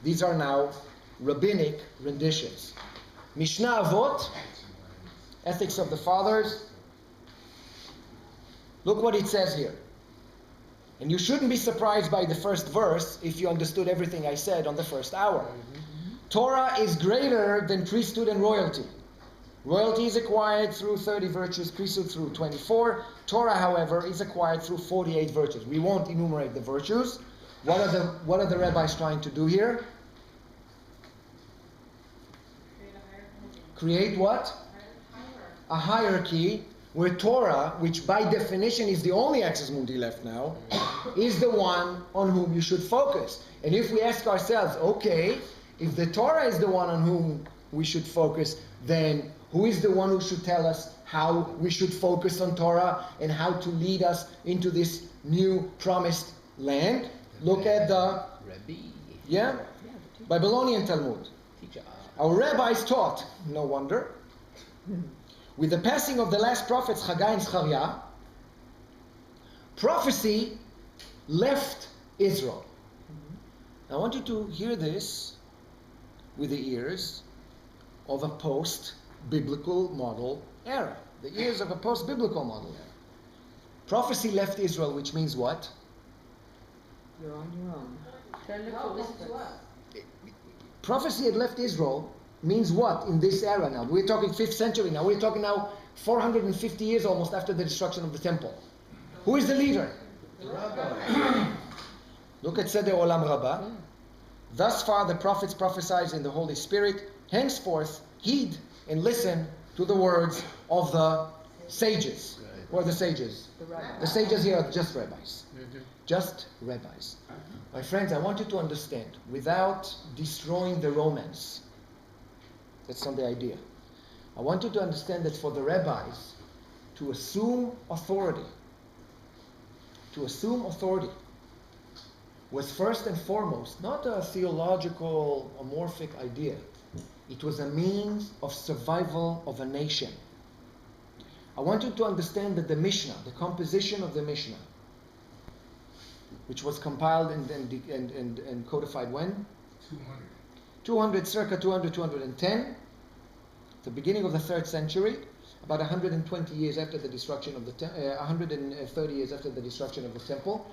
These are now rabbinic renditions. Mishnah Avot, Ethics of the Fathers. Look what it says here. And you shouldn't be surprised by the first verse if you understood everything I said on the first hour. Torah is greater than priesthood and royalty. Royalty is acquired through 30 virtues, priesthood through 24. Torah, however, is acquired through 48 virtues. We won't enumerate the virtues. What are the rabbis trying to do here? Create what? A hierarchy where Torah, which by definition is the only axis mundi left now, is the one on whom you should focus. And if we ask ourselves, okay, if the Torah is the one on whom we should focus, then who is the one who should tell us how we should focus on Torah and how to lead us into this new promised land? Look at the Babylonian Talmud. Our rabbis taught, no wonder, with the passing of the last prophets, Haggai and Zechariah, prophecy left Israel. I want you to hear this with the ears of a post-biblical model era. The ears of a post-biblical model era. Prophecy left Israel, which means what? You're on your own. Prophecy had left Israel means what in this era now? We're talking 5th century now. We're talking now 450 years almost after the destruction of the temple. Who is the leader? The rabbi. Look at Seder Olam Rabbah. Thus far the prophets prophesied in the Holy Spirit. Henceforth heed and listen to the words of the sages. Who are the sages? The sages here are just rabbis. Just rabbis. My friends, I want you to understand, without destroying the romance, that's not the idea. I want you to understand that for the rabbis, to assume authority was first and foremost not a theological, amorphic idea. It was a means of survival of a nation. I want you to understand that the Mishnah, the composition of the Mishnah, which was compiled and codified when? circa 200, 210. The beginning of the 3rd century, about 120 years after the destruction of the 130 years after the destruction of the temple.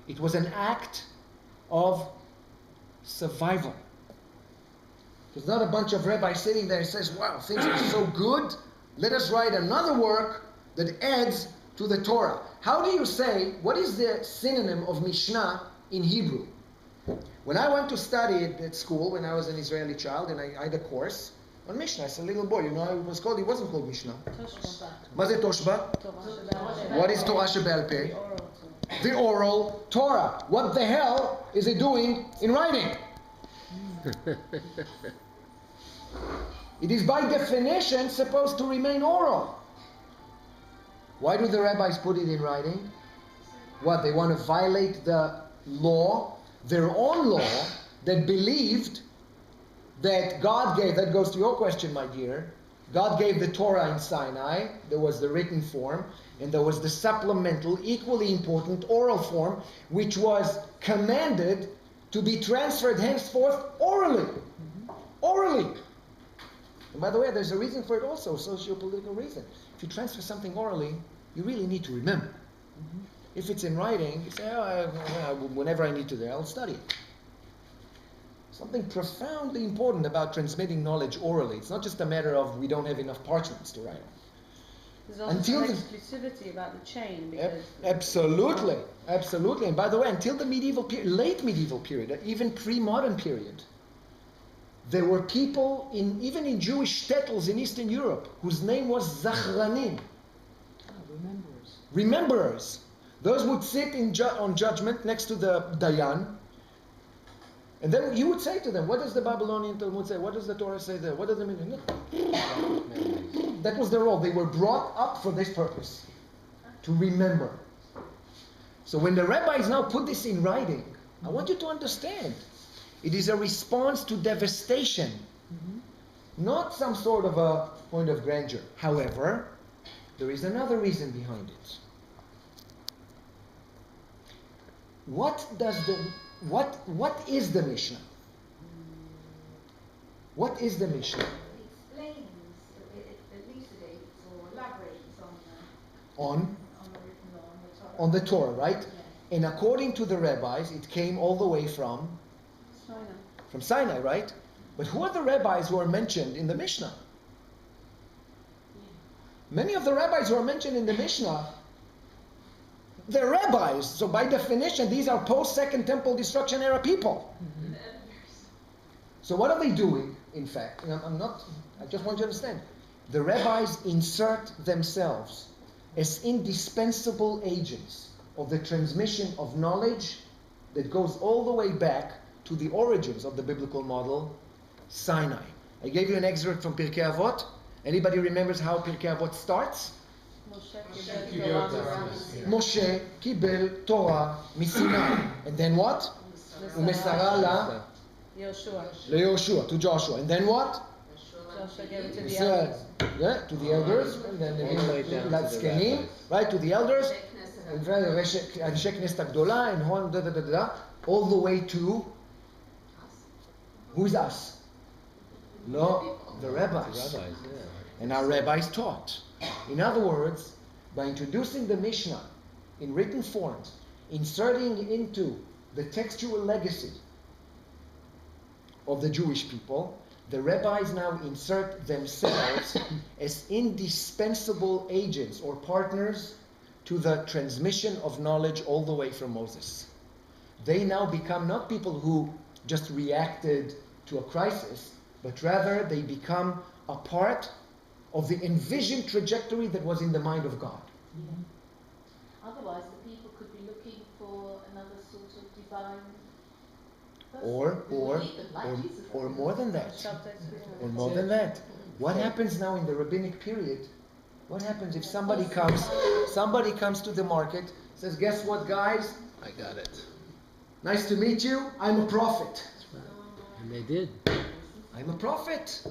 It was an act of survival. There's not a bunch of rabbis sitting there and says, wow, things are so good, let us write another work that adds to the Torah. How do you say, what is the synonym of Mishnah in Hebrew? When I went to study at school, when I was an Israeli child, and I had a course on Mishnah, as a little boy, you know how it was called? It wasn't called Mishnah. What is Toshba? What is Torah Shebel Peh? The oral Torah. What the hell is it doing in writing? It is by definition supposed to remain oral. Why do the rabbis put it in writing? What, they want to violate the law, their own law, that believed that God gave, that goes to your question, my dear, God gave the Torah in Sinai, there was the written form, and there was the supplemental, equally important oral form, which was commanded to be transferred henceforth orally. Orally. And by the way, there's a reason for it also, a socio-political reason. If you transfer something orally, you really need to remember. If it's in writing, you say, whenever I need to, I'll study it. Something profoundly important about transmitting knowledge orally. It's not just a matter of we don't have enough parchments to write on. There's also some exclusivity about the chain. Because absolutely. And by the way, until the medieval period, late medieval period, even pre-modern period, there were people, even in Jewish shtetls in Eastern Europe, whose name was Zachranim. Rememberers. Those would sit on judgment next to the Dayan. And then you would say to them, what does the Babylonian Talmud say? What does the Torah say there? What does it mean? That was their role. They were brought up for this purpose. To remember. So when the rabbis now put this in writing, I want you to understand. It is a response to devastation. Not some sort of a point of grandeur. However, there is another reason behind it. What is the Mishnah? What is the Mishnah? It explains, it elucidates or elaborates On the written law, on the Torah, right? Yes. And according to the rabbis, it came all the way from Sinai, right? But who are the rabbis who are mentioned in the Mishnah? Many of the rabbis who are mentioned in the Mishnah, they're rabbis. So by definition, these are post-Second Temple Destruction era people. So what are they doing, in fact? And I just want you to understand. The rabbis insert themselves as indispensable agents of the transmission of knowledge that goes all the way back to the origins of the biblical model, Sinai. I gave you an excerpt from Pirkei Avot. Anybody remembers how Pirkei Avot starts? Moshe kibel Torah misinai. And then what? Umesara leYoshua, to Joshua. And then what? Joshua gave it to the Israel. elders. Yeah, to the elders. And then Latzkenim, right, to the elders. And then Anshe Knesset Agdola, and Hon, all the way to who's us? No, the rabbis. And our rabbis taught. In other words, by introducing the Mishnah in written form, inserting into the textual legacy of the Jewish people, the rabbis now insert themselves as indispensable agents or partners to the transmission of knowledge all the way from Moses. They now become not people who just reacted to a crisis, but rather they become a part of the envisioned trajectory that was in the mind of God. Otherwise, the people could be looking for another sort of divine person. Or more than that. Or more than that. What happens now in the rabbinic period? What happens if somebody comes to the market, says, guess what, guys? I got it. Nice to meet you. I'm a prophet. And they did. I'm a prophet.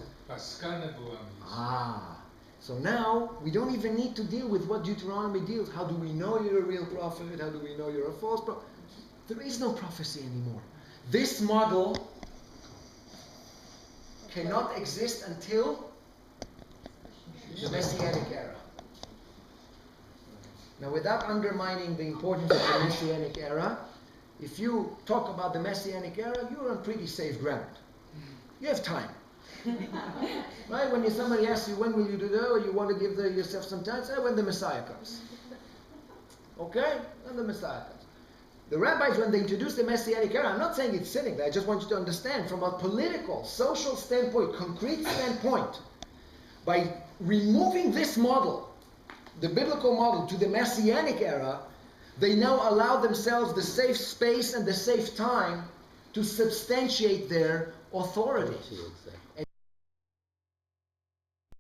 So now we don't even need to deal with what Deuteronomy deals. How do we know you're a real prophet? How do we know you're a false prophet? There is no prophecy anymore. This model cannot exist until the Messianic era. Now, without undermining the importance of the Messianic era, if you talk about the Messianic era, you're on pretty safe ground. You have time. Right? When somebody asks you, when will you do that, or you want to give yourself some time, say, when the Messiah comes. Okay? When the Messiah comes. The rabbis, when they introduce the Messianic era, I'm not saying it's sinning, I just want you to understand from a political, social standpoint, concrete standpoint, by removing this model, the biblical model, to the Messianic era, they now allow themselves the safe space and the safe time to substantiate their authority.